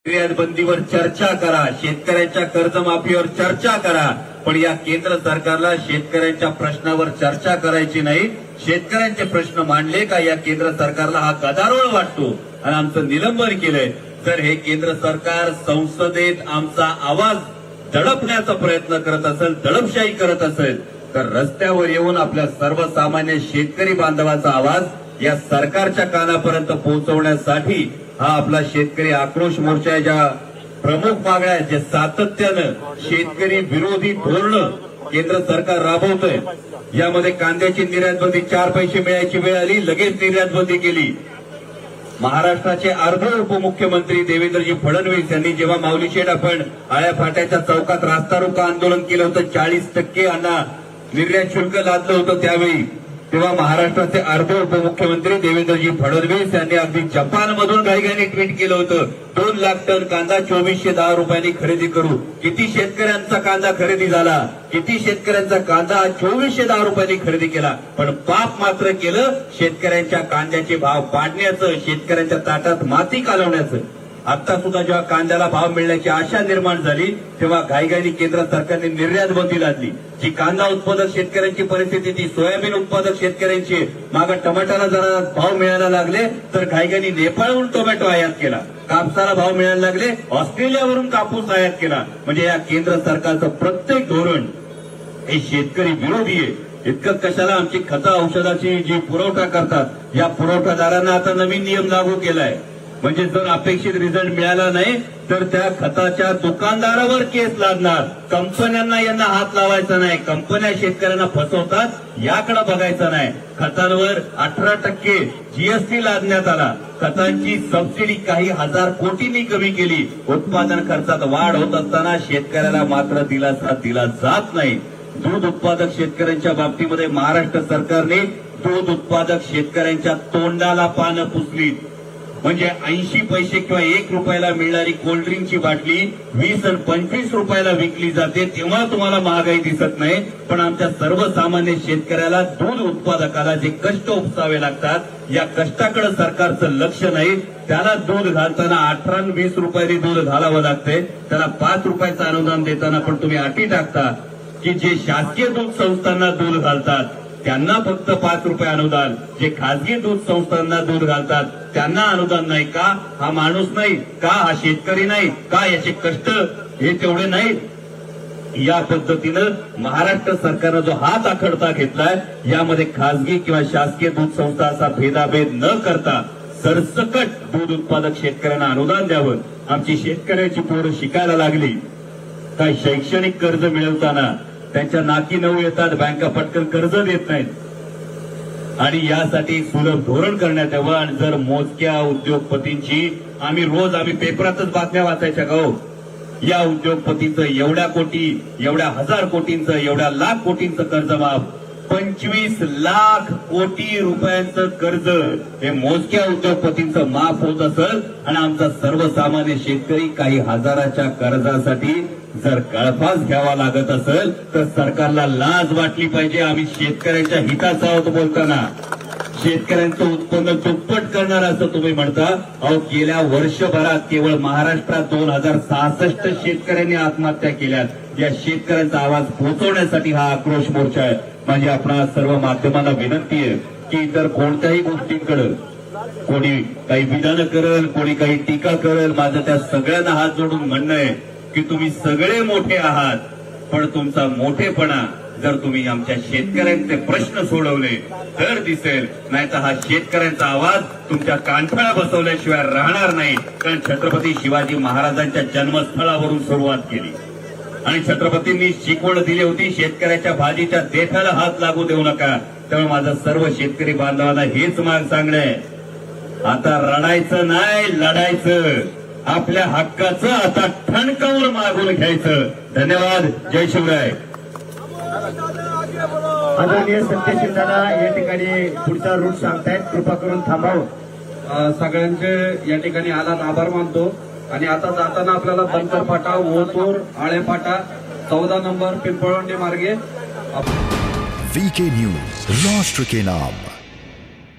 निर्यात बंदीवर चर्चा करा, शेतकऱ्यांच्या कर्जमाफीवर चर्चा करा, पण या केंद्र सरकारला शेतकऱ्यांच्या प्रश्नावर चर्चा करायची नाही. शेतकऱ्यांचे प्रश्न मांडले का या केंद्र सरकारला हा गदारोळ वाटतो आणि आमचं निलंबन केलंय. तर हे केंद्र सरकार संसदेत आमचा आवाज दडपण्याचा प्रयत्न करत असेल, दडपशाही करत असेल, तर रस्त्यावर येऊन आपल्या सर्वसामान्य शेतकरी बांधवाचा आवाज या सरकारच्या कानापर्यंत पोहोचवण्यासाठी हा आपला शेतकरी आक्रोश मोर्चा आहे. ज्या प्रमुख मागण्या आहेत, जे सातत्यानं शेतकरी विरोधी धोरणं केंद्र सरकार राबवतंय, यामध्ये कांद्याची निर्यात बंदी 4 पैसे मिळायची वेळ आली, लगेच निर्यात बंदी केली. महाराष्ट्राचे अर्ध उपमुख्यमंत्री देवेंद्रजी फडणवीस यांनी जेव्हा माऊली शेठ आपण आळ्या फाट्याच्या चौकात रास्ता रोको आंदोलन केलं होतं, 40% यांना निर्यात शुल्क लादलं होतं त्यावेळी, तेव्हा महाराष्ट्राचे अर्ध उपमुख्यमंत्री देवेंद्रजी फडणवीस यांनी अगदी जपानमधून घाईघाईने ट्विट केलं होतं, 2 लाख टन कांदा 2410 रुपयांनी खरेदी करू. किती शेतकऱ्यांचा कांदा खरेदी झाला, किती शेतकऱ्यांचा कांदा 2410 रुपयांनी खरेदी केला. पण पाप मात्र केलं शेतकऱ्यांच्या कांद्याचे भाव पाडण्याचं, शेतकऱ्यांच्या ताटात माती कालवण्याचं. आता सुद्धा जेव्हा कांद्याला भाव मिळण्याची आशा निर्माण झाली, तेव्हा घाईघाईने केंद्र सरकारने निर्यात बंदी लादली. जी कांदा उत्पादक शेतकऱ्यांची परिस्थिती, ती सोयाबीन उत्पादक शेतकऱ्यांची, मागे टमाट्याला जरा भाव मिळायला लागले तर घाईघाईने नेपाळहून टोमॅटो आयात केला, कापसाला भाव मिळायला लागले ऑस्ट्रेलियावरून कापूस आयात केला. म्हणजे या केंद्र सरकारचं प्रत्येक धोरण हे शेतकरी विरोधी आहे. इतकं कशाला, आमची खतं औषधाची जी पुरवठा करतात या पुरवठादारांना आता नवीन नियम लागू केलाय. म्हणजे जर अपेक्षित रिझल्ट मिळाला नाही तर त्या खताच्या दुकानदारावर केस लागणार. कंपन्यांना यांना हात लावायचा नाही, कंपन्या शेतकऱ्यांना फसवतात याकडे बघायचं नाही. खतांवर 18% जीएसटी लादण्यात आला, खतांची सबसिडी काही हजार कोटींनी कमी केली. उत्पादन खर्चात वाढ होत असताना शेतकऱ्याला मात्र दिलासा दिला जात नाही. दूध उत्पादक शेतकऱ्यांच्या बाबतीमध्ये महाराष्ट्र सरकारने दूध उत्पादक शेतकऱ्यांच्या तोंडाला पानं पुसली. म्हणजे 80 पैसे किंवा 1 रुपयाला मिळणारी कोल्ड्रिंकची बाटली 20 आणि 25 रुपयाला विकली जाते, तेव्हा तुम्हाला महागाई दिसत नाही. पण आमच्या सर्वसामान्य शेतकऱ्याला, दूध उत्पादकाला जे कष्ट उपसावे लागतात, या कष्टाकडे सरकारचं लक्ष नाही. त्याला दूध घालताना 18 आणि 20 रुपयांनी दूध घालावं लागतंय. त्याला 5 रुपयाचं अनुदान देताना पण तुम्ही अटी टाकता की जे शासकीय दूध संस्थांना दूध घालतात त्यांना फक्त 5 रुपये अनुदान, जे खासगी दूध संस्थांना दूध घालतात त्यांना अनुदान नाही का? हा माणूस नाही का? हा शेतकरी नाही का? याचे कष्ट हे तेवढे नाहीत? या पद्धतीनं महाराष्ट्र सरकारनं जो हात आखडता घेतलाय, यामध्ये खासगी किंवा शासकीय दूध संस्था असा भेदाभेद न करता सरसकट दूध उत्पादक शेतकऱ्यांना अनुदान द्यावं. आमची शेतकऱ्याची पोरं शिकायला लागली, काय शैक्षणिक कर्ज मिळवताना त्यांच्या नाकी नऊ येतात, बँका पटकन कर्ज देत नाहीत. आणि यासाठी सुलभ धोरण करण्यात यावं. आणि जर मोजक्या उद्योगपतींची आम्ही पेपरातच बातम्या वाचायच्या का हो, या उद्योगपतीचं एवढ्या कोटी, एवढ्या हजार कोटींचं, एवढ्या लाख कोटींचं कर्ज माफ, 25 लाख कोटी रुपयांचं कर्ज हे मोजक्या उद्योगपतींचं माफ होत असेल, आणि आमचा सर्वसामान्य शेतकरी काही हजाराच्या कर्जासाठी जर गळफास घ्यावा लागत असेल तर सरकारला लाज वाटली पाहिजे. आम्ही शेतकऱ्यांच्या हिताचं आहोत बोलताना. शेतकऱ्यांचं उत्पन्न दुप्पट करणार असं तुम्ही म्हणता. अहो, गेल्या वर्षभरात केवळ महाराष्ट्रात 2066 शेतकऱ्यांनी आत्महत्या केल्यात. या शेतकऱ्यांचा आवाज पोहोचवण्यासाठी हा आक्रोश मोर्चा आहे. माझी आपणा सर्व माध्यमांना विनंती आहे की इतर कोणत्याही गोष्टींकडे कोणी काही विधानं करेल, कोणी काही टीका करेल, माझं त्या सगळ्यांना हात जोडून म्हणणं आहे की तुम्ही सगळे मोठे आहात, पण तुमचा मोठेपणा जर तुम्ही आमच्या शेतकऱ्यांचे प्रश्न सोडवले तर दिसेल, नाहीतर हा शेतकऱ्यांचा आवाज तुमच्या कानफळा बसवल्याशिवाय राहणार नाही. कारण छत्रपती शिवाजी महाराजांच्या जन्मस्थळावरून सुरुवात केली आणि छत्रपतींनी शिकवण दिली होती, शेतकऱ्याच्या भाजीच्या देठाला हात लागू देऊ नका. त्यामुळे माझं सर्व शेतकरी बांधवांना हेच माग सांगणं आहे, आता रडायचं नाही, लढायचं. आपल्या हक्काचं आता ठणकावून मागून घ्यायचं. धन्यवाद. जय शिवराय. आदरणीय सत्यशील दादा या ठिकाणी पुढचा रूट सांगतायत, कृपा करून थांबावं. सगळ्यांचे या ठिकाणी आलात आभार मानतो. आणि आता जाताना आपल्याला बंकर फाटा, ओतूर, आळे फाटा, 14 नंबर पिंपळवंडी मार्गे वीके न्यूज, राष्ट्र के नाम.